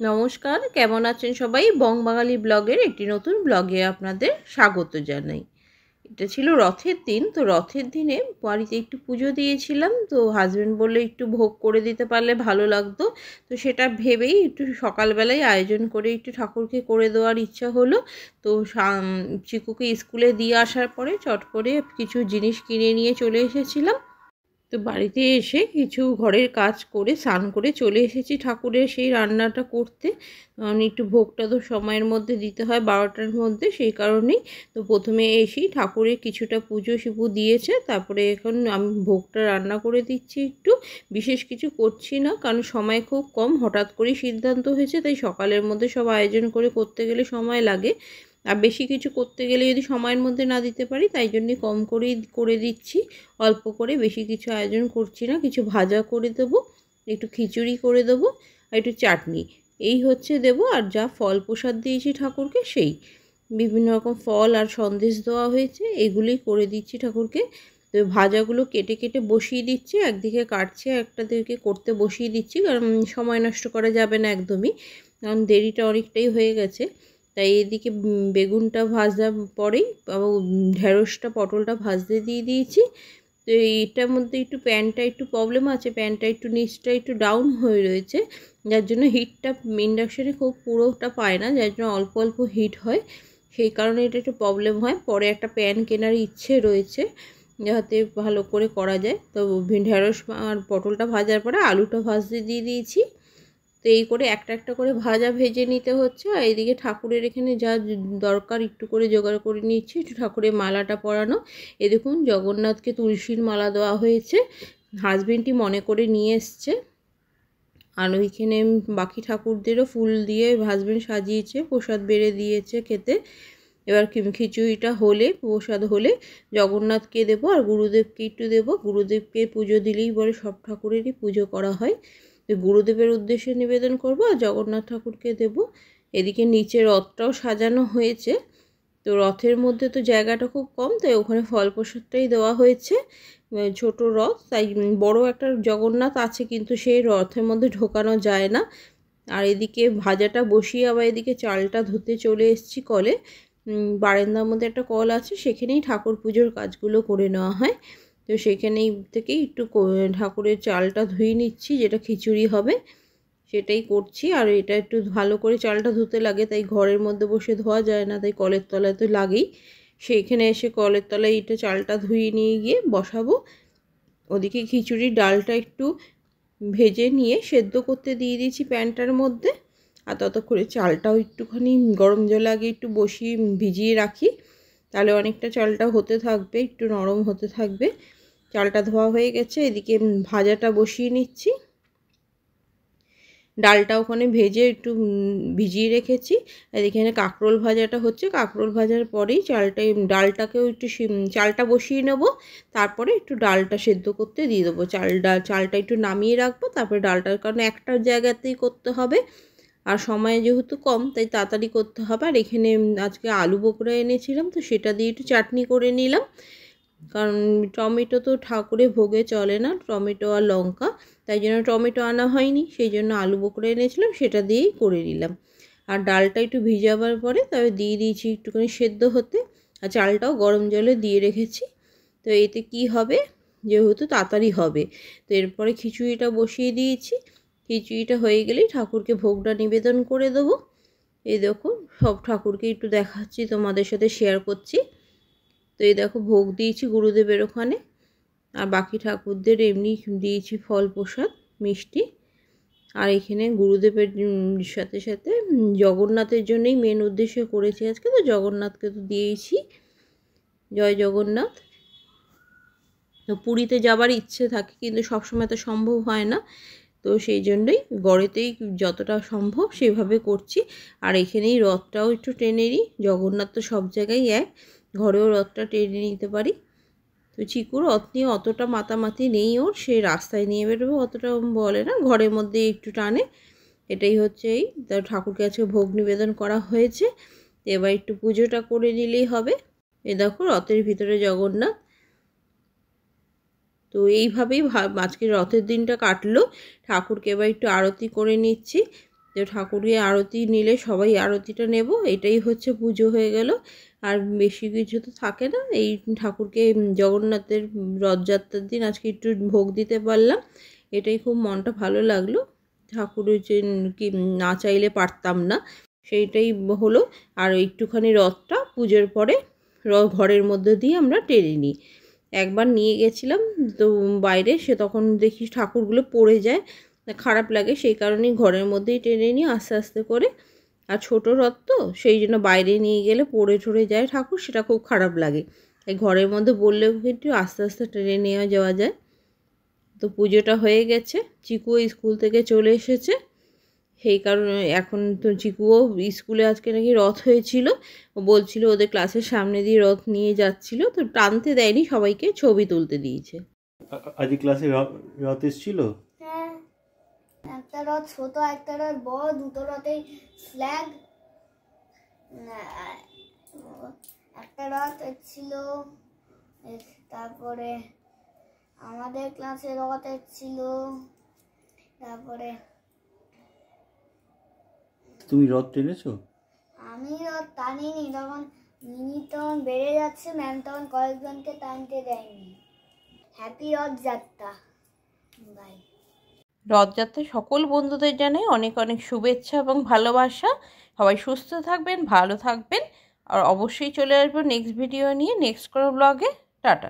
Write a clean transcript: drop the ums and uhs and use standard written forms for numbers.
নমস্কার, কেমন আছেন সবাই? বংবাঙালি ব্লগের একটি নতুন ব্লগে আপনাদের স্বাগত জানাই। এটা ছিল রথের দিন। তো রথের দিনে বাড়িতে একটু পুজো দিয়েছিলাম। তো হাজব্যান্ড বললো একটু ভোগ করে দিতে পারলে ভালো লাগতো। তো সেটা ভেবেই একটু সকালবেলায় আয়োজন করে একটু ঠাকুরকে করে দেওয়ার ইচ্ছা হলো। তো চিকুকে স্কুলে দিয়ে আসার পরে চট করে কিছু জিনিস কিনে নিয়ে চলে এসেছিলাম। তো বাড়িতে এসে কিছু ঘরের কাজ করে স্নান করে চলে এসেছি ঠাকুরের সেই রান্নাটা করতে। কারণ একটু ভোগটা তো সময়ের মধ্যে দিতে হয় 12টার মধ্যে, সেই কারণেই। তো প্রথমে এসেই ঠাকুরের কিছুটা পুজো শিপু দিয়েছে, তারপরে এখন আমি ভোগটা রান্না করে দিচ্ছি। একটু বিশেষ কিছু করছি না, কারণ সময় খুব কম, হঠাৎ করেই সিদ্ধান্ত হয়েছে, তাই সকালের মধ্যে সব আয়োজন করে করতে গেলে সময় লাগে। আর বেশি কিছু করতে গেলে যদি সময়ের মধ্যে না দিতে পারি, তাই জন্যে কম করেই করে দিচ্ছি। অল্প করে, বেশি কিছু আয়োজন করছি না। কিছু ভাজা করে দেবো, একটু খিচুড়ি করে দেবো, আর একটু চাটনি, এই হচ্ছে দেবো। আর যা ফল প্রসাদ দিয়েছি ঠাকুরকে, সেই বিভিন্ন রকম ফল আর সন্দেশ দেওয়া হয়েছে, এগুলোই করে দিচ্ছি ঠাকুরকে। তো ভাজাগুলো কেটে কেটে বসিয়ে দিচ্ছি, একদিকে কাটছে, একটা দিকে করতে বসিয়ে দিচ্ছি, কারণ সময় নষ্ট করা যাবে না একদমই, কারণ দেরিটা অনেকটাই হয়ে গেছে। তাই এদিকে বেগুনটা ভাজা পরেই ঢেঁড়সটা পটলটা ভাজতে দিয়ে দিয়েছি। তো এইটার মধ্যে একটু প্যানটা একটু প্রবলেম আছে, প্যানটা একটু নিচটা একটু ডাউন হয়ে রয়েছে, যার জন্য হিটটা ইন্ডাকশানে খুব পুরোটা পায় না, যার জন্য অল্প অল্প হিট হয়, সেই কারণে এটা একটু প্রবলেম হয়। পরে একটা প্যান কেনার ইচ্ছে রয়েছে, যাতে ভালো করে করা যায়। তো ঢেঁড়স আর পটলটা ভাজার পরে আলুটা ভাজতে দিয়ে দিয়েছি। তো এই করে একটা একটা করে ভাজা ভেজে নিতে হচ্ছে। আর এইদিকে ঠাকুরের এখানে যা দরকার একটু করে জোগাড় করে নিচ্ছি, একটু ঠাকুরের মালাটা পরানো। এ দেখুন, জগন্নাথকে তুলসীর মালা দেওয়া হয়েছে, হাজবেন্ডই মনে করে নিয়ে এসছে। আর ওইখানে বাকি ঠাকুরদেরও ফুল দিয়ে হাজবেন্ড সাজিয়েছে, প্রসাদ বেড়ে দিয়েছে খেতে। এবার খিচুড়িটা হলে, প্রসাদ হলে জগন্নাথকে দেবো আর গুরুদেবকে একটু দেবো। গুরুদেবকে পুজো দিলেই বলে সব ঠাকুরেরই পুজো করা হয়। তো গুরুদেবের উদ্দেশ্যে নিবেদন করব আর জগন্নাথ ঠাকুরকে দেব। এদিকে নিচে রথটাও সাজানো হয়েছে। তো রথের মধ্যে তো জায়গাটা খুব কম, তাই ওখানে ফল প্রসাদটাই দেওয়া হয়েছে। ছোট রথ, তাই বড় একটা জগন্নাথ আছে, কিন্তু সেই রথের মধ্যে ঢোকানো যায় না। আর এদিকে ভাজাটা বসিয়ে আবার এদিকে চালটা ধুতে চলে এসেছি কলে। বারান্দার মধ্যে একটা কল আছে, সেখানেই ঠাকুর পুজোর কাজগুলো করে নেওয়া হয়। তো সেখানেই থেকেই একটু ঠাকুরের চালটা ধুয়ে নিচ্ছি, যেটা খিচুড়ি হবে সেটাই করছি। আর এটা একটু ভালো করে চালটা ধুতে লাগে, তাই ঘরের মধ্যে বসে ধোয়া যায় না, তাই কলের তলায় তো লাগেই। সেইখানে এসে কলের তলায় এটা চালটা ধুয়ে নিয়ে গিয়ে বসাবো। ওদিকে খিচুড়ির ডালটা একটু ভেজে নিয়ে সেদ্ধ করতে দিয়ে দিয়েছি প্যানটার মধ্যে। আর ততক্ষণে চালটাও একটুখানি গরম জলে আগে একটু বসিয়ে ভিজিয়ে রাখি, তাহলে অনেকটা চালটা হতে থাকবে, একটু নরম হতে থাকবে। চালটা ধোয়া হয়ে গেছে, এদিকে ভাজাটা বসিয়ে নিচ্ছি। ডালটা ওখানে ভেজে একটু ভিজিয়ে রেখেছি। আর এখানে কাঁকরোল ভাজাটা হচ্ছে, কাঁকরোল ভাজার পরেই ডালটাকেও একটু চালটা বসিয়ে নেব, তারপরে একটু ডালটা সেদ্ধ করতে দিয়ে দেবো। চালটা একটু নামিয়ে রাখবো, তারপরে ডালটার, কারণ একটা জায়গাতেই করতে হবে আর সময় যেহেতু কম, তাই তাড়াতাড়ি করতে হবে। আর এখানে আজকে আলু বোখরা এনেছিলাম, তো সেটা দিয়ে একটু চাটনি করে নিলাম, কারণ টমেটো তো ঠাকুরে ভোগে চলে না, টমেটো আর লঙ্কা, তাই জন্য টমেটো আনা হয়নি, সেই জন্য আলু বোখরা এনেছিলাম, সেটা দিয়েই করে নিলাম। আর ডালটা একটু ভিজাবার পরে তবে দিয়ে দিয়েছি একটুখানি সেদ্ধ হতে, আর চালটাও গরম জলে দিয়ে রেখেছি। তো এতে কি হবে, যেহেতু তাড়াতাড়ি হবে। তো এরপরে খিচুড়িটা বসিয়ে দিয়েছি, খিচুড়িটা হয়ে গেলেই ঠাকুরকে ভোগটা নিবেদন করে দেবো। এই দেখো, সব ঠাকুরকে একটু দেখাচ্ছি, তোমাদের সাথে শেয়ার করছি। তো এই দেখো, ভোগ দিয়েছি গুরুদেবের ওখানে, আর বাকি ঠাকুরদের এমনি দিয়েছি ফল প্রসাদ, মিষ্টি। আর এখানে গুরুদেবের সাথে সাথে জগন্নাথের জন্যই মেন উদ্দেশ্য করেছি আজকে, তো জগন্নাথকে তো দিয়েছি। জয় জগন্নাথ। তো পুরীতে যাবার ইচ্ছে থাকে, কিন্তু সবসময় তো সম্ভব হয় না, তো সেই জন্যই গড়েতেই যতটা সম্ভব সেভাবে করছি। আর এখানেই রথটাও একটু টেনে নিই, জগন্নাথ তো সব জায়গায় এক, ঘরেও রথটা টেনে নিতে পারি। তো চিকুর রথ নিয়ে অতটা মাতামাতি নেই ওর, সে রাস্তায় নিয়ে বেরোবে অতটা বলে না, ঘরের মধ্যে একটু টানে। এটাই হচ্ছে এই ঠাকুরকে আজকে ভোগ নিবেদন করা হয়েছে। এবার একটু পুজোটা করে নিলেই হবে। এ দেখো, রথের ভিতরে জগন্নাথ। তো এইভাবেই আজকে রথের দিনটা কাটলো। ঠাকুরকে এবার একটু আরতি করে নিচ্ছি। যে ঠাকুরকে আরতি নিলে সবাই আরতিটা নেব, এটাই হচ্ছে পুজো হয়ে গেল। আর বেশি কিছু তো থাকে না। এই ঠাকুরকে জগন্নাথের রথযাত্রার দিন আজকে একটু ভোগ দিতে পারলাম, এটাই খুব মনটা ভালো লাগলো। ঠাকুরের যে কি না চাইলে পারতাম না, সেইটাই হলো। আর একটুখানি রথটা পুজোর পরে ঘরের মধ্যে দিয়ে আমরা টেনে নিই। একবার নিয়ে গেছিলাম তো বাইরে, সে তখন দেখি ঠাকুরগুলো পড়ে যায়, খারাপ লাগে, সেই কারণেই ঘরের মধ্যেই টেনে নিই আস্তে আস্তে করে। আর ছোটো রথ তো, সেই জন্য বাইরে নিয়ে গেলে পড়ে ঠরে যায় ঠাকুর, সেটা খুব খারাপ লাগে। তাই ঘরের মধ্যে বললেও একটু আস্তে আস্তে টেনে নেওয়া যাওয়া যায়। তো পুজোটা হয়ে গেছে, চিকুও স্কুল থেকে চলে এসেছে। সেই কারণে এখন তো চিকুও স্কুলে আজকে নাকি রথ হয়েছিল, ও বলছিল ওদের ক্লাসের সামনে দিয়ে রথ নিয়ে যাচ্ছিল, তো টানতে দেয়নি, সবাইকে ছবি তুলতে দিয়েছে। আজ ক্লাসে রথ এসেছিল? হ্যাঁ, একটা রথ ছোট, একটা রথ বড়, দুটো রথেই ফ্ল্যাগ। একটা রথ ছিল, তারপরে আমাদের ক্লাসে রথ ছিল, তারপরে তুমি রথ টেনেছো? আমি রথ টানিনি, তখন মিনিট তখন বেড়ে যাচ্ছে, ম্যাম তখন কয়েকজনকে টানতে দেয়নি। Happy Rathyatra, bye. রথযাত্রায় সকল বন্ধুদের জানাই অনেক অনেক শুভেচ্ছা এবং ভালোবাসা। সবাই সুস্থ থাকবেন, ভালো থাকবেন, আর অবশ্যই চলে আসবো নেক্সট ভিডিও নিয়ে, নেক্সট কোনো ব্লগে। টাটা।